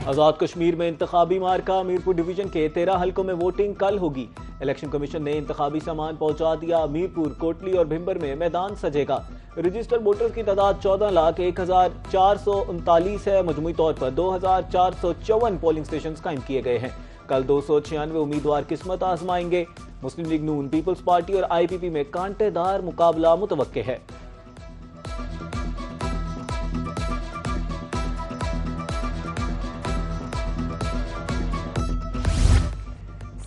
आजाद कश्मीर में इंतखाबी मार्का। मीरपुर डिवीजन के 13 हलकों में वोटिंग कल होगी। इलेक्शन कमीशन ने इंतखाबी सामान पहुंचा दिया। मीरपुर, कोटली और भिंबर में मैदान सजेगा। रजिस्टर्ड वोटर्स की तादाद 14,01,439 है। मजमूई तौर पर 2,454 पोलिंग स्टेशन कायम किए गए हैं। कल 296 उम्मीदवार किस्मत आजमाएंगे। मुस्लिम लीग नून, पीपल्स पार्टी और IPP में कांटेदार मुकाबला मुतवक्के है।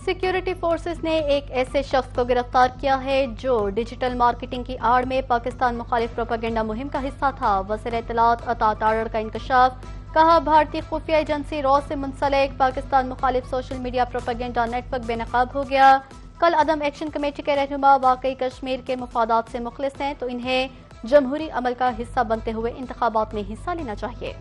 सिक्योरिटी फोर्सेस ने एक ऐसे शख्स को गिरफ्तार किया है जो डिजिटल मार्केटिंग की आड़ में पाकिस्तान मुखालिफ प्रोपेगेंडा मुहिम का हिस्सा था। वज़ीर इत्तलात अता तारड़ का इंकशाफ। कहा, भारतीय खुफिया एजेंसी रॉ से मुंसलिक पाकिस्तान मुखालिफ सोशल मीडिया प्रोपेगेंडा नेटवर्क बेनकाब हो गया। कल अदम एक्शन कमेटी के रहनुमा वाकई कश्मीर के मुफादात से मुखलिस हैं तो इन्हें जमहूरी अमल का हिस्सा बनते हुए इंतखाबात में हिस्सा लेना चाहिए।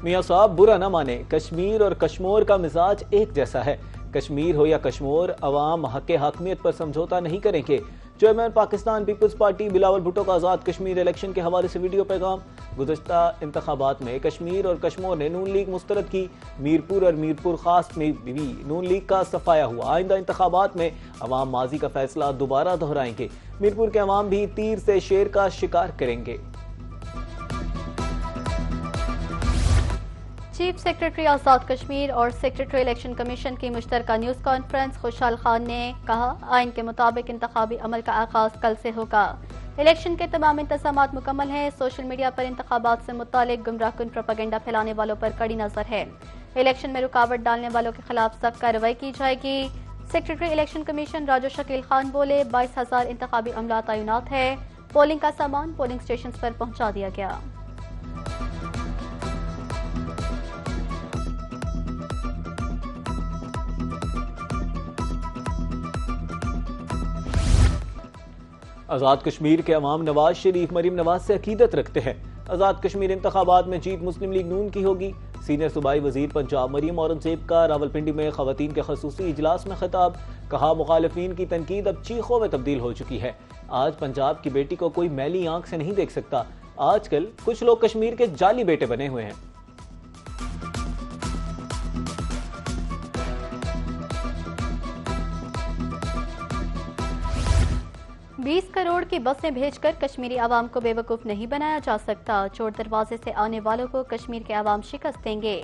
मियां साहब बुरा न माने, कश्मीर और कश्मोर का मिजाज एक जैसा है। कश्मीर हो या कश्मोर, अवाम हक हकमियत पर समझौता नहीं करेंगे। Chairman Pakistan Peoples Party Bilawal Bhutto का आजाद कश्मीर इलेक्शन के हवाले से वीडियो पैगाम। गुज़श्ता इंतखाबात में कश्मीर और कश्मोर ने नून लीग मुस्तरद की। मीरपुर और मीरपुर खास में भी नून लीग का सफाया हुआ। आइंदा इंतखाबात में अवाम माजी का फैसला दोबारा दोहराएंगे। मीरपुर के अवाम भी तीर से शेर का शिकार करेंगे। चीफ सेक्रेटरी आजाद कश्मीर और सेक्रेटरी इलेक्शन कमीशन की मुश्तरका न्यूज़ कॉन्फ्रेंस। खुशहाल खान ने कहा, आइन के मुताबिक इंतखाबी अमल का आगाज कल से होगा। इलेक्शन के तमाम इंतजामात मुकम्मल हैं। सोशल मीडिया पर इंतखाबात से मुतालिक गुमराहकुन प्रोपेगेंडा फैलाने वालों पर कड़ी नजर है। इलेक्शन में रुकावट डालने वालों के खिलाफ सख्त कार्रवाई की जाएगी। Secretary election commission Raju Shakeel Khan बोले, 22,000 इंतखाबी अमला तैनात है। पोलिंग का सामान पोलिंग स्टेशन पर पहुंचा दिया गया। आजाद कश्मीर के अवाम नवाज शरीफ, मरीम नवाज से अकीदत रखते हैं। आजाद कश्मीर इंतखाबात में जीत मुस्लिम लीग नून की होगी। सीनियर सूबाई वजीर पंजाब मरीम औरंगजेब का रावलपिंडी में खवातीन के खसूसी इजलास में खिताब। कहा, मुखालिफिन की तनकीद अब चीखों में तब्दील हो चुकी है। आज पंजाब की बेटी को कोई मैली आंख से नहीं देख सकता। आजकल कुछ लोग कश्मीर के जाली बेटे बने हुए हैं। 20 करोड़ की बसें भेजकर कश्मीरी आवाम को बेवकूफ नहीं बनाया जा सकता। चोर दरवाजे से आने वालों को कश्मीर के आवाम शिकस्त देंगे।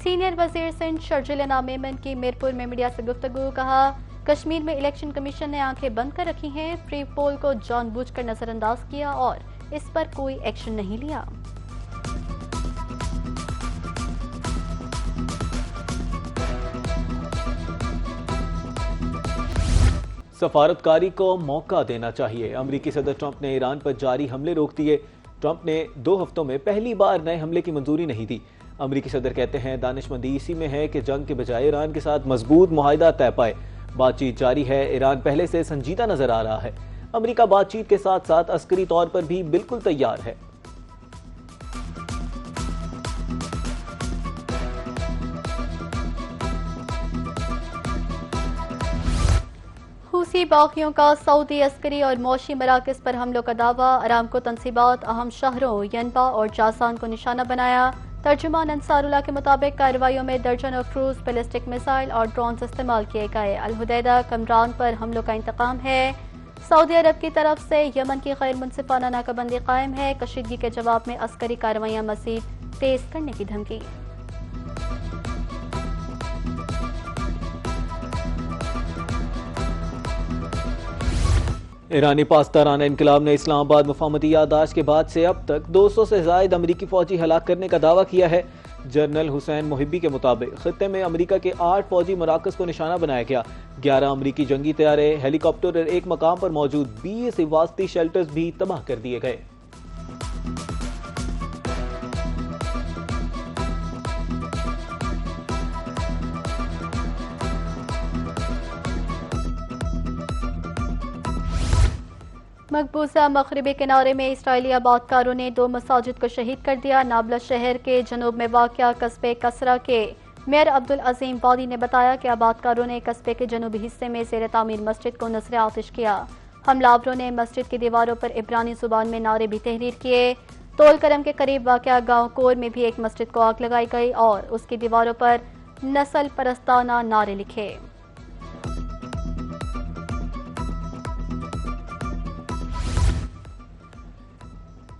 सीनियर वजीर सिंध शर्जिल मेमन की मीरपुर में मीडिया से गुफ्तगू। कहा, कश्मीर में इलेक्शन कमीशन ने आंखें बंद कर रखी हैं। फ्री पोल को जानबूझकर नजरअंदाज किया और इस पर कोई एक्शन नहीं लिया। सफारतकारी को मौका देना चाहिए। अमरीकी सदर ट्रंप ने ईरान पर जारी हमले रोक दिए। ट्रंप ने 2 हफ्तों में पहली बार नए हमले की मंजूरी नहीं दी। अमरीकी सदर कहते हैं, दानिशमंदी इसी में है कि जंग के बजाय ईरान के साथ मजबूत मुआहिदा तय पाए। बातचीत जारी है। ईरान पहले से संजीदा नजर आ रहा है। अमरीका बातचीत के साथ साथ अस्करी तौर पर भी बिल्कुल तैयार है। हूसी बागियों का सऊदी अस्करी और मौशी मराकज पर हमलों का दावा। अरामको तंसीबात अहम शहरों यनबा और जासान को निशाना बनाया। तर्जुमान अंसारुल्लाह के मुताबिक कार्रवाइयों में दर्जनों क्रूज, बैलिस्टिक मिसाइल और ड्रोन्स इस्तेमाल किए गए। अल हुदैदा कमरान पर हमलों का इंतकाम है। सऊदी अरब की तरफ से यमन की गैर मुनसिफाना नाकाबंदी कायम है। कशीदगी के जवाब में अस्करी कार्रवाइयां मजीद तेज करने की धमकी। ईरानी पासदाराना इनकलाब ने इस्लामाबाद मुफाहमती याददाश्त के बाद से अब तक 200 से ज्यादा अमरीकी फौजी हलाक करने का दावा किया है। जनरल हुसैन मोहिब्बी के मुताबिक खित्ते में अमरीका के 8 फौजी मराकज को निशाना बनाया गया। 11 अमरीकी जंगी तैयारे, हेलीकॉप्टर और एक मकाम पर मौजूद 20 हिफाजती शेल्टर्स भी तबाह कर दिए गए। मकबूजा मगरबी किनारे में इसराइली आबादकारों ने 2 मसाजिद को शहीद कर दिया। नाबलस शहर के जनूब में वाक़या कस्बे कसरा के मेयर अब्दुल अजीम वादी ने बताया कि आबादकारों ने कस्बे के जनूबी हिस्से में ज़ेर तामीर मस्जिद को नजर आतिश किया। हमलावरों ने मस्जिद की दीवारों पर इब्रानी जुबान में नारे भी तहरीर किए। तोल करम के करीब वाक़या गांव कोर में भी एक मस्जिद को आग लगाई गई और उसकी दीवारों पर नस्ल परस्ताना नारे लिखे।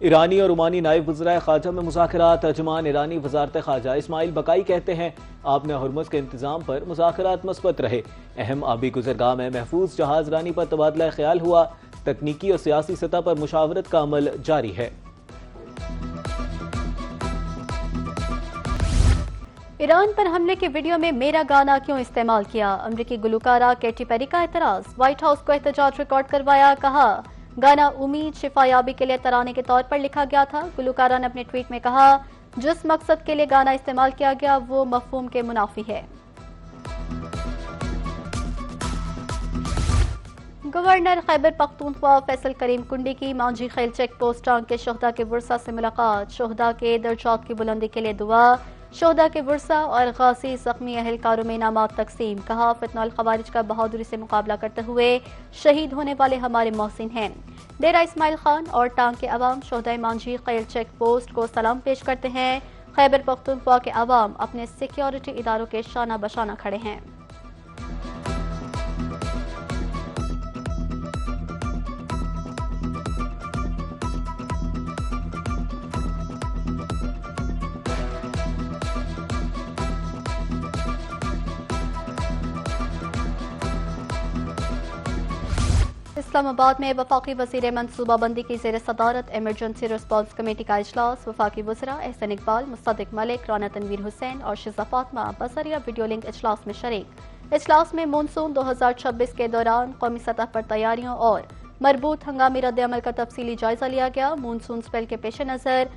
ईरानी और ओमानी नायब वज़ीर ख़ारजा में मुज़ाकरात। तर्जुमान ईरानी वज़ारत ख़ारजा इस्माइल बकाई कहते हैं आपने हुर्मुज़ के इंतज़ाम पर मुज़ाकरात मस्बत रहे। अहम आबी गुज़रगाह में महफूज जहाज़ रानी पर तबादला ख्याल हुआ। तकनीकी और सियासी सतह पर मुशावरत का अमल जारी है। ईरान पर हमले के वीडियो में मेरा गाना क्यों इस्तेमाल किया? अमरीकी गुलकारा कैटी पेरी का एतराज। व्हाइट हाउस को एहतजाज रिकॉर्ड करवाया। कहा गाना उम्मीद शिफायाबी के लिए तराने के तौर पर लिखा गया था। गुलकारा ने अपने ट्वीट में कहा जिस मकसद के लिए गाना इस्तेमाल किया गया वो मफहूम के मुनाफी है। गवर्नर खैबर पख्तूनख्वा फैसल करीम कुंडी की मांझी खेल चेक पोस्ट टांग के शोहदा के वर्सा से मुलाकात। शोहदा के दर्जात की बुलंदी के लिए दुआ। शोहदा के वर्सा और गाजी जख्मी अहलकारों में इनामात तकसीम। कहा फितनल खवारिज का बहादुरी से मुकाबला करते हुए शहीद होने वाले हमारे मोहसिन हैं। डेरा इस्माइल खान और टांग के अवाम शोहदा मांझी खेल चेक पोस्ट को सलाम पेश करते हैं। खैबर पख्तूनख्वा के अवाम अपने सिक्योरिटी इदारों के शाना बशाना खड़े हैं। इस्लामाबाद में वफाकी वज़ीर मनसूबाबंदी की ज़ेर सदारत इमरजेंसी रिस्पांस कमेटी का इजलास। वफाकी वज़रा एहसन इकबाल, मुस्तदिक मलिक, राना तनवीर हुसैन और शिजा फातिमा बसरिया वीडियो लिंक इजलास में शरीक। इजलास में मानसून 2026 के दौरान कौमी सतह पर तैयारियों और मरबूत हंगामी रद्द अमल का तफसीली जायजा लिया गया। मानसून स्पेल के पेश नज़र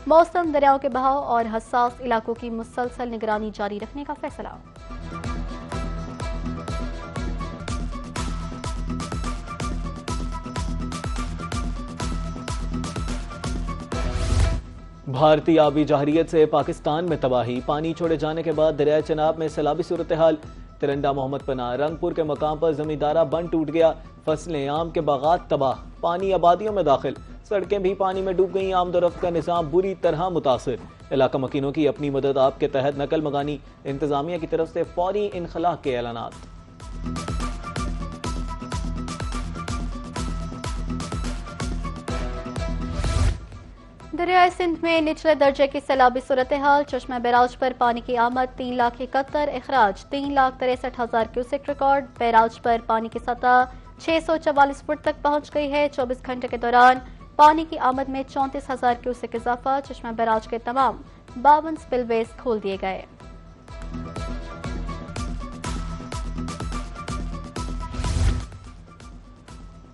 मौसम, दरियाओं के बहाव और हसास इलाकों की मुसलसल निगरानी जारी रखने का फैसला। भारतीय आबी जहरियत से पाकिस्तान में तबाही। पानी छोड़े जाने के बाद दरिया चनाब में सैलाबी सूरत हाल। तिरंडा मोहम्मद पनाह रंगपुर के मकाम पर जमींदारा बंद टूट गया। फसलें, आम के बागात तबाह। पानी आबादियों में दाखिल। सड़कें भी पानी में डूब गई। आमदोरफ्त का निज़ाम बुरी तरह मुतासिर। इलाका मकीनों की अपनी मदद आप के तहत नकल मगानी। इंतजामिया की तरफ से फौरी इनखला के ऐलानात। दरियाए सिंध में निचले दर्जे की सैलाबी सूरत हाल। चश्मा बैराज पर पानी की आमद 3,71,000, अखराज 3,63,000 क्यूसेक रिकॉर्ड। बैराज पर पानी की सतह 644 फुट तक पहुंच गई है। 24 घंटे के दौरान पानी की आमद में 34,000 क्यूसेक इजाफा। चश्मा बैराज के तमाम 52 स्पिलवेज खोल दिए गए।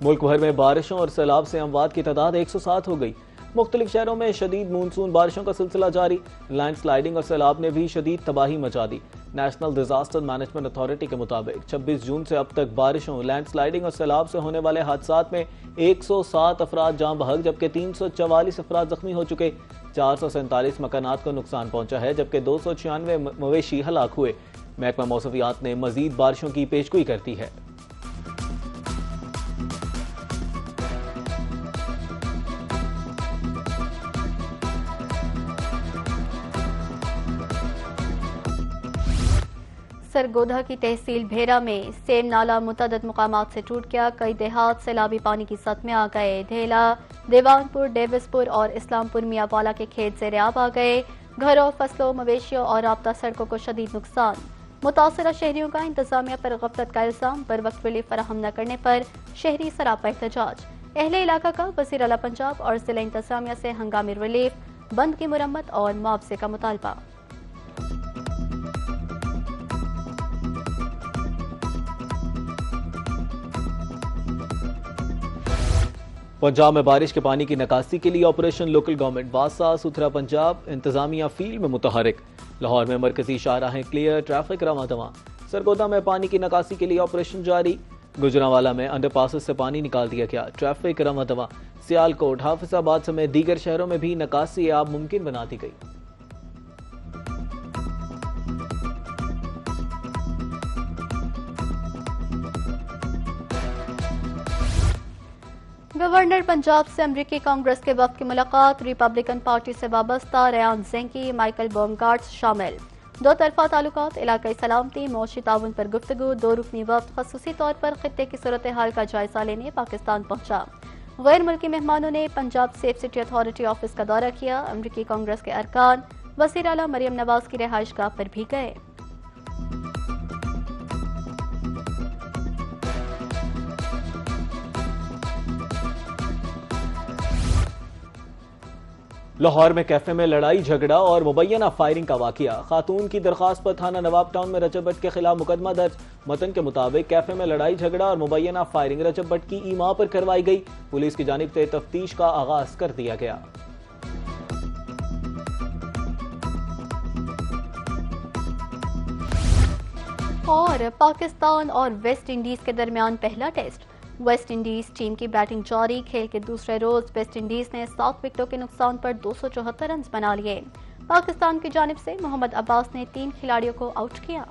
मुल्क भर में बारिशों और सैलाब से अमवात की तादाद 107 हो गई। मुख्तलिफ शहरों में शदीद मानसून बारिशों का सिलसिला जारी। लैंड स्लाइडिंग और सैलाब ने भी शदीद तबाही मचा दी। नेशनल डिजास्टर मैनेजमेंट अथॉरिटी के मुताबिक 26 जून से अब तक बारिशों, लैंड स्लाइडिंग और सैलाब से होने वाले हादसात में 107 अफराद जाँ बहक जबकि 344 अफराद जख्मी हो चुके। 447 मकानात को नुकसान पहुंचा है जबकि 296 मवेशी हलाक हुए। महकमा मौसमियात ने मजीद बारिशों की पेशगोई करती है। सरगोधा की तहसील भेरा में सेम नाला मुतअद्दिद मुकामात से टूट गया। कई देहात सैलाबी पानी की सत में आ गए। ढेला, देवानपुर, डेविसपुर और इस्लामपुर मियावाला के खेत ज़ेर आब आ गए। घरों, फसलों, मवेशियों और राब्ता सड़कों को शदीद नुकसान। मुतासरा शहरियों का इंतजामिया पर गफलत का इल्जाम। बर वक्त रिलीफ फराहम न करने पर शहरी सरापा एहतजाज। अहले इलाका का वज़ीर आला पंजाब और जिला इंतजामिया से हंगामी रिलीफ, बंद की मुरम्मत और मुआवजे का मुतालबा। पंजाब में बारिश के पानी की निकासी के लिए ऑपरेशन लोकल गवर्नमेंट वासा सुथरा पंजाब इंतजामिया फील्ड में मुतहरिक। लाहौर में मरकजी शाहराहें क्लियर, ट्रैफिक रवां दवां। सरगोदा में पानी की निकासी के लिए ऑपरेशन जारी। गुजरांवाला में अंडरपासेस से पानी निकाल दिया गया, ट्रैफिक रवां दवां। सियालकोट, हाफिजाबाद समेत दीगर शहरों में भी निकासी आब मुमकिन बना दी गई। गवर्नर पंजाब से अमरीकी कांग्रेस के वफ्द की मुलाकात, रिपब्लिकन पार्टी से वाबस्ता रेयान ज़ेंकी, माइकल बॉमगार्ड्स शामिल। दो तरफा ताल्लुकात, इलाकाई सलामती, मौशी ताउन पर गुफ्तगू। दो रुकनी वफ्द खसूसी तौर पर खित्ते की सूरत हाल का जायजा लेने पाकिस्तान पहुंचा। गैर मुल्की मेहमानों ने Punjab safe city authority office का दौरा किया। अमरीकी कांग्रेस के अरकान वज़ीर आला मरियम नवाज की रिहाइशगाह पर भी गए। लाहौर में कैफे में लड़ाई झगड़ा और मुबैना फायरिंग का वाकया। खातून की दरखास्त पर थाना नवाब टाउन में रजब भट्ट के खिलाफ मुकदमा दर्ज। मतन के मुताबिक कैफे में लड़ाई झगड़ा और मुबैना फायरिंग रजब भट्ट की ईमा पर करवाई गई। पुलिस की जानिब से तफ्तीश का आगाज कर दिया गया। और पाकिस्तान और वेस्ट इंडीज के दरमियान पहला टेस्ट। वेस्ट इंडीज टीम की बैटिंग जारी। खेल के दूसरे रोज वेस्ट इंडीज ने 7 विकेटों के नुकसान पर 274 रन बना लिए। पाकिस्तान की जानिब से मोहम्मद अब्बास ने 3 खिलाड़ियों को आउट किया।